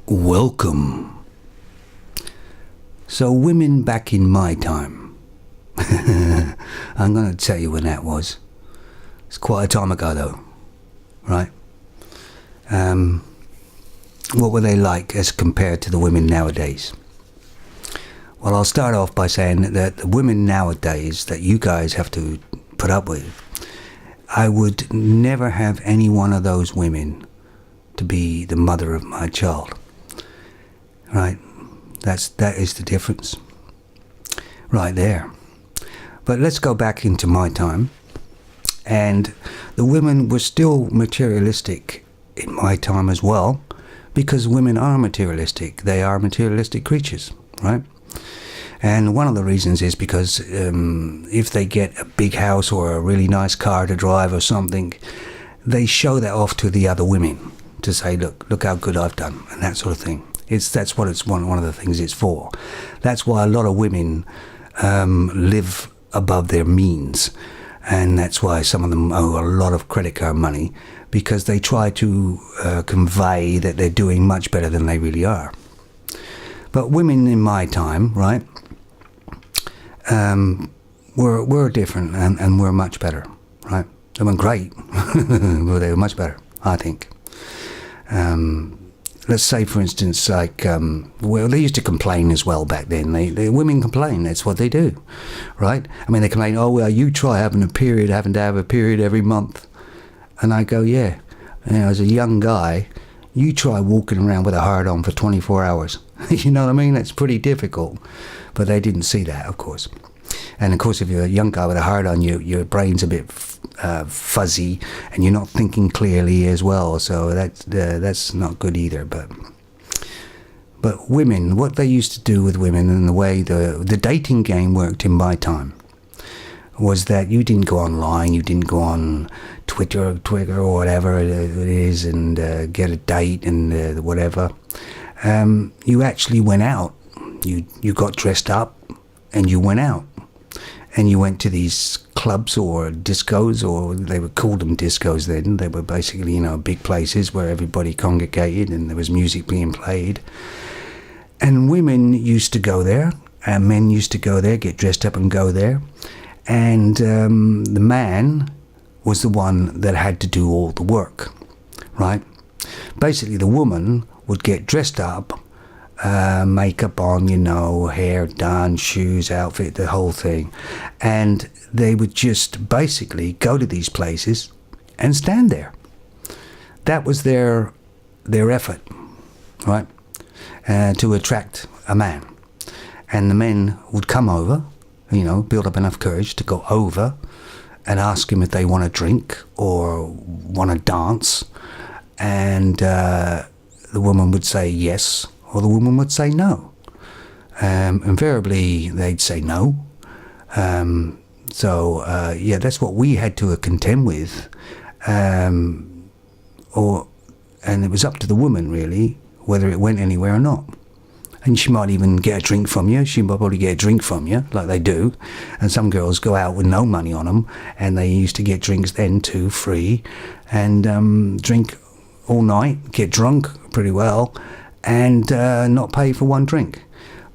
Welcome. So women back in my time. I'm going to tell you when that was. It's quite a time ago though, right? What were they like as compared to the women nowadays? Well, I'll start off by saying that the women nowadays that you guys have to put up with, I would never have any one of those women to be the mother of my child. Right? That is the difference. Right there. But let's go back into my time. And the women were still materialistic in my time as well, because women are materialistic. They are materialistic creatures, right? And one of the reasons is because if they get a big house or a really nice car to drive or something, they show that off to the other women to say, look how good I've done, and that sort of thing. That's what it's one of the things it's for. That's why a lot of women live above their means, and that's why some of them owe a lot of credit card money, because they try to convey that they're doing much better than they really are. But women in my time, right, were different and were much better, right? They weren't great, but they were much better, I think. Let's say, for instance, like, well, they used to complain as well back then. The women complain. That's what they do, right? I mean, they complain, oh, well, you try having to have a period every month. And I go, yeah. You know, as a young guy, you try walking around with a hard-on for 24 hours. You know what I mean? That's pretty difficult. But they didn't see that, of course. And, of course, if you're a young guy with a hard-on, your brain's a bit fuzzy, and you're not thinking clearly as well, so that's not good either. But women, what they used to do with women, and the way the dating game worked in my time, was that you didn't go online, you didn't go on Twitter or whatever it is, and get a date and whatever. You actually went out. You got dressed up and you went out. And you went to these clubs or discos, or they were called them discos then. They were basically, big places where everybody congregated and there was music being played. And women used to go there, and men used to go there, get dressed up and go there. And the man was the one that had to do all the work, right? Basically, the woman would get dressed up, makeup on, hair done, shoes, outfit, the whole thing. And they would just basically go to these places and stand there. That was their effort, right? To attract a man. And the men would come over, build up enough courage to go over and ask him if they want a drink or want to dance. And the woman would say yes, or the woman would say no. Invariably, they'd say no. So that's what we had to contend with. And it was up to the woman, really, whether it went anywhere or not. And she might even get a drink from you. She might probably get a drink from you, like they do. And some girls go out with no money on them, and they used to get drinks then too, free, and drink all night, get drunk pretty well, and not pay for one drink.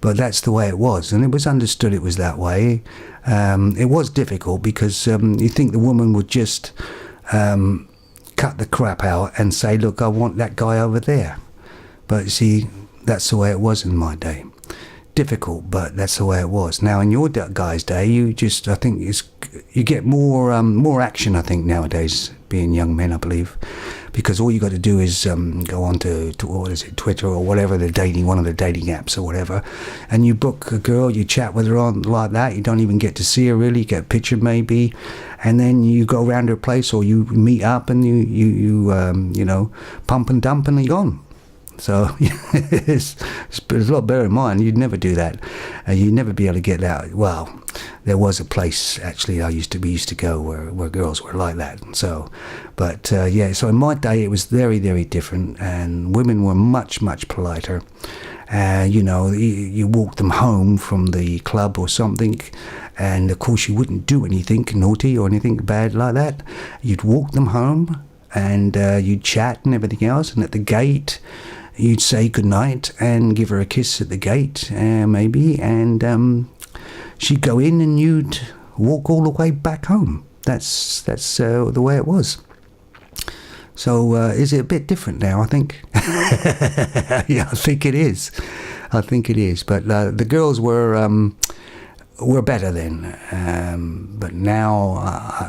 But that's the way it was, and it was understood it was that way. It was difficult because you think the woman would just cut the crap out and say, look, I want that guy over there. But you see, that's the way it was in my day. Difficult, but that's the way it was. Now, in your guy's day, you get more action, I think, nowadays, being young men, I believe, because all you got to do is go on to what is it, Twitter or whatever, one of the dating apps or whatever, and you book a girl, you chat with her on like that. You don't even get to see her really. You get a picture maybe, and then you go around her place, or you meet up and you pump and dump and you're gone. So it's a lot better than mine. You'd never do that. You'd never be able to get that. Well, there was a place actually we used to go where girls were like that. So, but so in my day it was very, very different, and women were much, much politer. You walk them home from the club or something, and of course you wouldn't do anything naughty or anything bad like that. You'd walk them home, and you'd chat and everything else, and at the gate you'd say goodnight and give her a kiss at the gate, maybe, and she'd go in and you'd walk all the way back home. That's the way it was. So is it a bit different now, I think? Yeah, I think it is. But the girls were better then. But now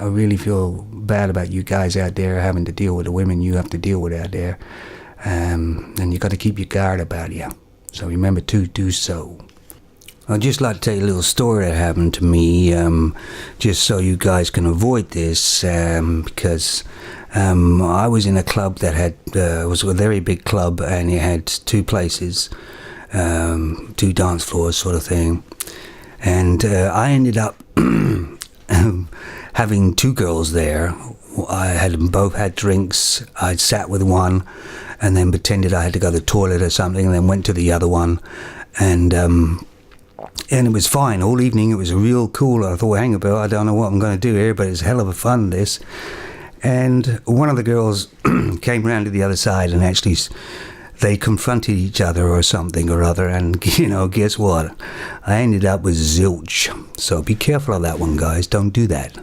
I really feel bad about you guys out there having to deal with the women you have to deal with out there. And you got to keep your guard about you. So remember to do so. I'd just like to tell you a little story that happened to me, just so you guys can avoid this, because I was in a club that had was a very big club, and it had two places, two dance floors sort of thing, and I ended up having two girls there. I had them both had drinks. I'd sat with one and then pretended I had to go to the toilet or something, and then went to the other one, and it was fine all evening. It was real cool. I thought, hang about, I don't know what I'm going to do here, but it's hell of a fun, this. And one of the girls came round to the other side, and actually they confronted each other or something or other, and guess what? I ended up with zilch. So be careful of that one, guys. Don't do that.